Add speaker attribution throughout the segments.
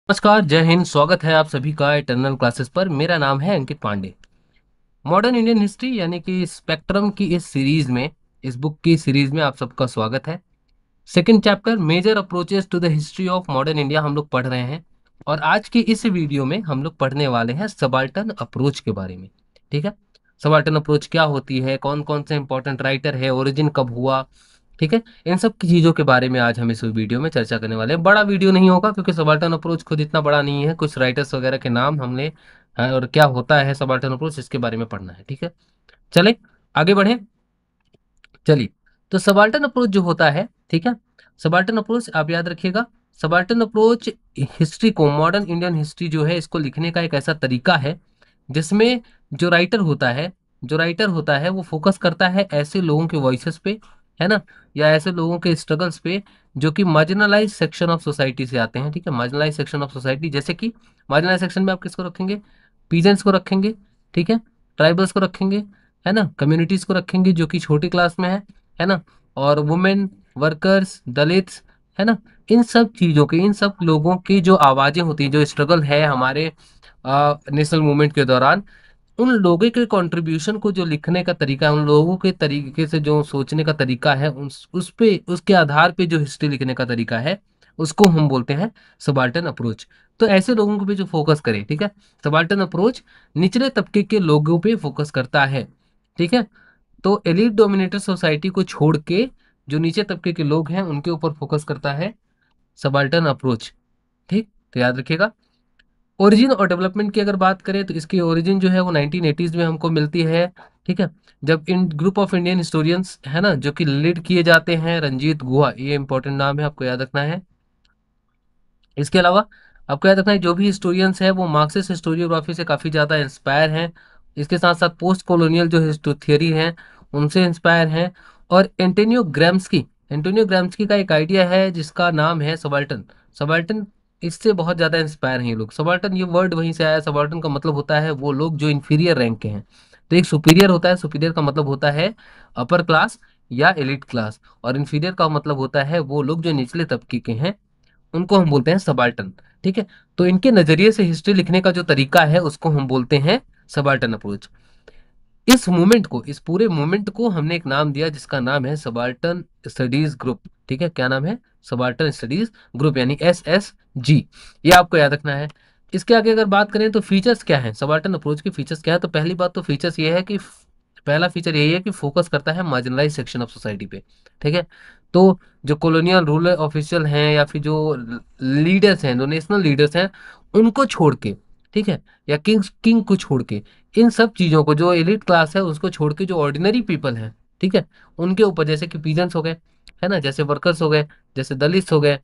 Speaker 1: नमस्कार, जय हिंद। स्वागत है आप सभी का इटर्नल क्लासेस पर। मेरा नाम है अंकित पांडे। मॉडर्न इंडियन हिस्ट्री यानी कि स्पेक्ट्रम की इस सीरीज में, इस बुक की सीरीज में आप सबका स्वागत है। Second chapter major approaches to the history of modern India हम लोग पढ़ रहे हैं। और आज की इस वीडियो में हम लोग पढ़ने वाले हैं सबाल्टर्न अप्रोच के बारे में। ठीक है, सबाल्टर्न अप्रोच क्या होती है, कौन कौन से इंपॉर्टेंट राइटर है, ओरिजिन कब हुआ। ठीक है, इन सब की चीज़ों के बारे में आज हम इस वीडियो में चर्चा करने वाले हैं। बड़ा वीडियो नहीं होगा क्योंकि सबाल्टर्न अप्रोच खुद इतना बड़ा नहीं है। कुछ राइटर्स वगैरह के नाम हमने और क्या होता है सबाल्टर्न अप्रोच, इसके बारे में पढ़ना है। ठीक है, चले आगे बढ़े। चलिए, तो सबाल्टर्न अप्रोच जो होता है, ठीक है, सबाल्टर्न अप्रोच आप याद रखिएगा। सबाल्टर्न अप्रोच हिस्ट्री को, मॉडर्न इंडियन हिस्ट्री जो है, इसको लिखने का एक ऐसा तरीका है जिसमें जो राइटर होता है, वो फोकस करता है ऐसे लोगों के वॉइसेस पे, है ना, या ऐसे लोगों के स्ट्रगल्स पे जो कि मार्जिनलाइज सेक्शन ऑफ सोसाइटी से आते हैं। ठीक है, मार्जिनलाइज सेक्शन ऑफ सोसाइटी, जैसे कि मार्जिनलाइज सेक्शन में आप किसको रखेंगे? पीजेंट्स को रखेंगे, ठीक है, ट्राइबल्स को रखेंगे, है ना, कम्युनिटीज को रखेंगे जो कि छोटी क्लास में है ना, और वुमेन, वर्कर्स, दलित्स, है ना। इन सब चीजों के, इन सब लोगों की जो आवाजें होती हैं, जो स्ट्रगल है हमारे नेशनल मूवमेंट के दौरान, उन लोगों के कंट्रीब्यूशन को जो लिखने का तरीका है, उन लोगों के तरीके से जो सोचने का तरीका है, उस पे, उसके आधार पे जो हिस्ट्री लिखने का तरीका है, उसको हम बोलते हैं सबाल्टर्न अप्रोच। तो ऐसे लोगों को भी जो फोकस करे, ठीक है, सबाल्टर्न अप्रोच निचले तबके के लोगों पे फोकस करता है। ठीक है, तो एलिट डोमिनेटेड सोसाइटी को छोड़ के जो नीचे तबके के लोग हैं उनके ऊपर फोकस करता है सबाल्टर्न अप्रोच। ठीक, तो याद रखिएगा। ओरिजिन और डेवलपमेंट की अगर बात करें तो इसकी ओरिजिन जो है वो 1980s में हमको मिलती है। ठीक है, जब इन ग्रुप ऑफ इंडियन हिस्टोरियंस, है ना, जो कि लीड किए जाते हैं रंजीत गुहा, ये इंपॉर्टेंट नाम है, आपको याद रखना है। इसके अलावा आपको याद रखना है, जो भी हिस्टोरियंस है वो मार्क्सिस्ट हिस्टोरियोग्राफी से काफ़ी ज़्यादा इंस्पायर हैं। इसके साथ साथ पोस्ट कॉलोनियल जो हिस्टो थियरी हैं उनसे इंस्पायर हैं। और एंटोनियो ग्राम्स्की का एक आइडिया है जिसका नाम है सबाल्टन। सबाल्टन, इससे बहुत ज़्यादा इंस्पायर हैं ये लोग। सबाल्टन ये वर्ड वहीं से आया। सबाल्टन का मतलब होता है वो लोग जो इन्फीरियर रैंक के हैं। तो एक सुपीरियर होता है, सुपीरियर का मतलब होता है अपर क्लास या एलिट क्लास, और इन्फीरियर का मतलब होता है वो लोग जो निचले तबके के हैं, उनको हम बोलते हैं सबाल्टन। ठीक है, तो इनके नजरिए से हिस्ट्री लिखने का जो तरीका है उसको हम बोलते हैं सबाल्टन अप्रोच। इस मूवमेंट को, इस पूरे मूवमेंट को हमने एक नाम दिया जिसका नाम है सबाल्टन स्टडीज ग्रुप। ठीक है, क्या नाम है? सबाल्टन स्टडीज ग्रुप, यानी SSG। ये आपको याद रखना है। इसके आगे अगर बात करें तो फीचर्स क्या है, सबाल्टन अप्रोच के फीचर्स क्या है, तो पहली बात तो फीचर्स ये है कि पहला फीचर यही है कि फोकस करता है मार्जिनलाइज सेक्शन ऑफ सोसाइटी पे। ठीक है, तो जो कॉलोनियल रूरल ऑफिशियल हैं या फिर जो लीडर्स हैं, जो नेशनल लीडर्स हैं, उनको छोड़ के, ठीक है, या किंग को छोड़ के, इन सब चीज़ों को, जो एलिट क्लास है उसको छोड़ के जो ऑर्डिनरी पीपल हैं, ठीक है, उनके ऊपर, जैसे कि पीजेंट्स हो गए, है ना, जैसे वर्कर्स हो गए, जैसे दलित्स हो गए,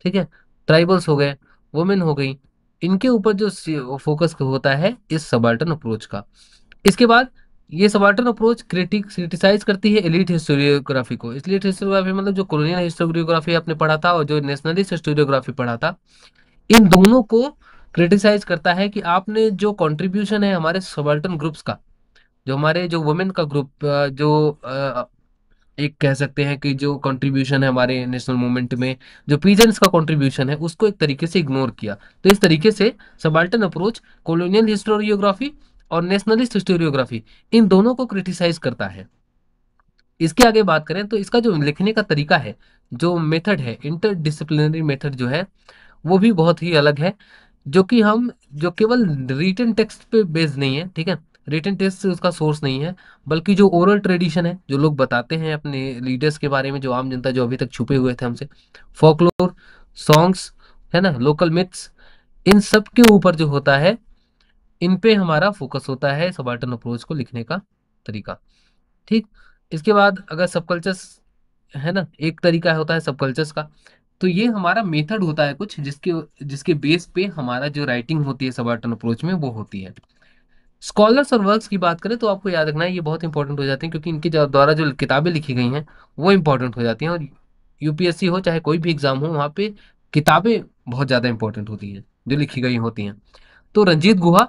Speaker 1: ठीक है, ट्राइबल्स हो गए, वुमेन हो गई, इनके ऊपर जो फोकस होता है इस सबाल्टर्न अप्रोच का। इसके बाद ये सबाल्टर्न अप्रोच क्रिटिसाइज करती है एलीट हिस्टोरियोग्राफी को। एलीट हिस्टोरियोग्राफी मतलब जो कॉलोनियल हिस्टोरियोग्राफी आपने पढ़ा था और जो नेशनलिस्ट हिस्टोरियोग्राफी पढ़ा था, इन दोनों को क्रिटिसाइज करता है कि आपने जो कंट्रीब्यूशन है हमारे सबाल्टर्न ग्रुप्स का, जो हमारे जो वुमेन का ग्रुप, जो एक कह सकते हैं कि जो कंट्रीब्यूशन है हमारे नेशनल मूवमेंट में, जो पीजेंट्स का कंट्रीब्यूशन है, उसको एक तरीके से इग्नोर किया। तो इस तरीके से सबाल्टर्न अप्रोच कॉलोनियल हिस्टोरियोग्राफी और नेशनलिस्ट हिस्टोरियोग्राफी, इन दोनों को क्रिटिसाइज करता है। इसके आगे बात करें तो इसका जो लिखने का तरीका है, जो मेथड है, इंटरडिसिप्लिनरी मेथड जो है, वो भी बहुत ही अलग है। जो कि हम, जो केवल रिटन टेक्स्ट पे बेस्ड नहीं है, ठीक है, रिटन टेक्स्ट से उसका सोर्स नहीं है, बल्कि जो ओरल ट्रेडिशन है, जो लोग बताते हैं अपने लीडर्स के बारे में, जो आम जनता जो अभी तक छुपे हुए थे हमसे, फोकलोर, सॉन्ग्स, है ना, लोकल मिथ्स, इन सब के ऊपर जो होता है, इन पे हमारा फोकस होता है सबाल्टर्न अप्रोच को लिखने का तरीका। ठीक, इसके बाद अगर सब कल्चर्स, है ना, एक तरीका होता है सब कल्चर्स का। तो ये हमारा मेथड होता है कुछ, जिसके जिसके बेस पे हमारा जो राइटिंग होती है सबाल्टर्न अप्रोच में वो होती है। स्कॉलर्स और वर्क्स की बात करें तो आपको याद रखना है ये बहुत इंपॉर्टेंट हो जाते हैं, क्योंकि इनके द्वारा जो किताबें लिखी गई हैं वो इंपॉर्टेंट हो जाती हैं। और यूपीएससी हो चाहे कोई भी एग्जाम हो, वहाँ पे किताबें बहुत ज़्यादा इंपॉर्टेंट होती हैं जो लिखी गई होती हैं। तो रंजीत गुहा,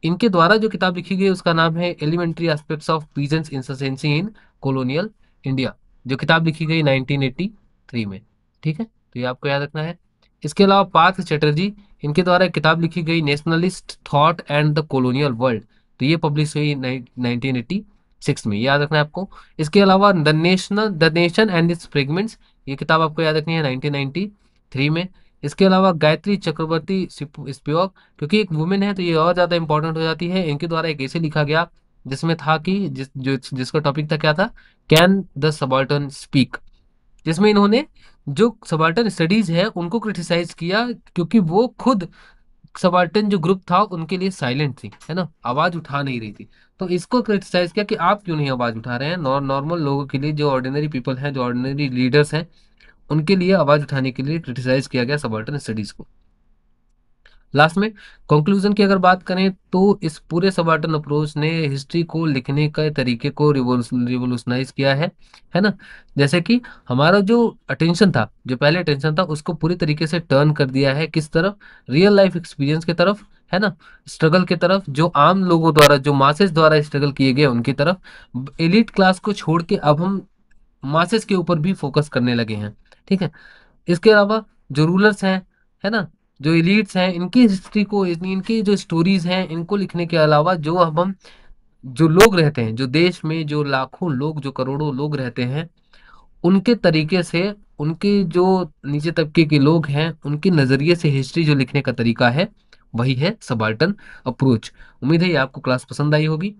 Speaker 1: इनके द्वारा जो किताब लिखी गई है उसका नाम है elementary aspects of peasants insurgency in colonial India, जो किताब लिखी गई 1983 में। ठीक है, तो ये आपको याद रखना है। इसके अलावा पार्थ चटर्जी, इनके द्वारा एक किताब लिखी गई, nationalist thought and the colonial world, तो ये पब्लिश हुई 1986 में, याद रखना है आपको। इसके अलावा the nation and it's fragments, ये किताब आपको याद रखनी है 1993 में। इसके अलावा गायत्री चक्रवर्ती स्पिवाक, क्योंकि एक वुमेन है तो ये और ज्यादा इंपॉर्टेंट हो जाती है, इनके द्वारा एक ऐसे लिखा गया जिसमें था कि जिसका टॉपिक था क्या था, कैन द सबाल्टर्न स्पीक, जिसमें इन्होंने जो सबाल्टर्न स्टडीज है उनको क्रिटिसाइज किया, क्योंकि वो खुद सबाल्टर्न जो ग्रुप था उनके लिए साइलेंट थी, है ना, आवाज उठा नहीं रही थी। तो इसको क्रिटिसाइज किया कि आप क्यों नहीं आवाज उठा रहे हैं, नॉर्मल लोगों के लिए, जो ऑर्डिनरी पीपल हैं, जो ऑर्डिनरी लीडर्स हैं, उनके लिए आवाज उठाने के लिए क्रिटिसाइज किया गया सबाल्टर्न स्टडीज को। लास्ट में कंक्लूजन की अगर बात करें तो इस पूरे सबाल्टर्न अप्रोच ने हिस्ट्री को लिखने के तरीके को रिवोल्यूशनाइज किया है ना। जैसे कि हमारा जो अटेंशन था, जो पहले अटेंशन था, उसको पूरी तरीके से टर्न कर दिया है किस तरफ, रियल लाइफ एक्सपीरियंस की तरफ, है ना, स्ट्रगल की तरफ, जो आम लोगों द्वारा, जो मासेस द्वारा स्ट्रगल किए गए उनकी तरफ। एलिट क्लास को छोड़ के अब हम मासेस के ऊपर भी फोकस करने लगे हैं, ठीक है। इसके अलावा जो रूलर्स हैं, है ना, जो एलिट्स हैं, इनकी हिस्ट्री को, इनकी जो स्टोरीज हैं, इनको लिखने के अलावा जो अब हम, जो लोग रहते हैं, जो देश में जो लाखों लोग, जो करोड़ों लोग रहते हैं, उनके तरीके से, उनके जो नीचे तबके के लोग हैं, उनके नजरिए से हिस्ट्री जो लिखने का तरीका है, वही है सबाल्टन अप्रोच। उम्मीद है ये आपको क्लास पसंद आई होगी।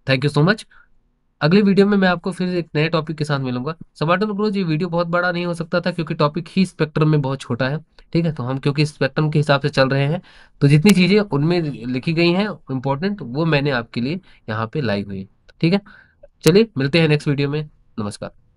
Speaker 1: Thank you so much. अगली वीडियो में मैं आपको फिर एक नए टॉपिक के साथ मिलूंगा। सबाल्टर्न अप्रोच, ये वीडियो बहुत बड़ा नहीं हो सकता था क्योंकि टॉपिक ही स्पेक्ट्रम में बहुत छोटा है, ठीक है। तो हम क्योंकि स्पेक्ट्रम के हिसाब से चल रहे हैं, तो जितनी चीजें उनमें लिखी गई हैं इंपॉर्टेंट, वो मैंने आपके लिए यहाँ पे लाई हुई है, ठीक है। चलिए मिलते हैं नेक्स्ट वीडियो में। नमस्कार।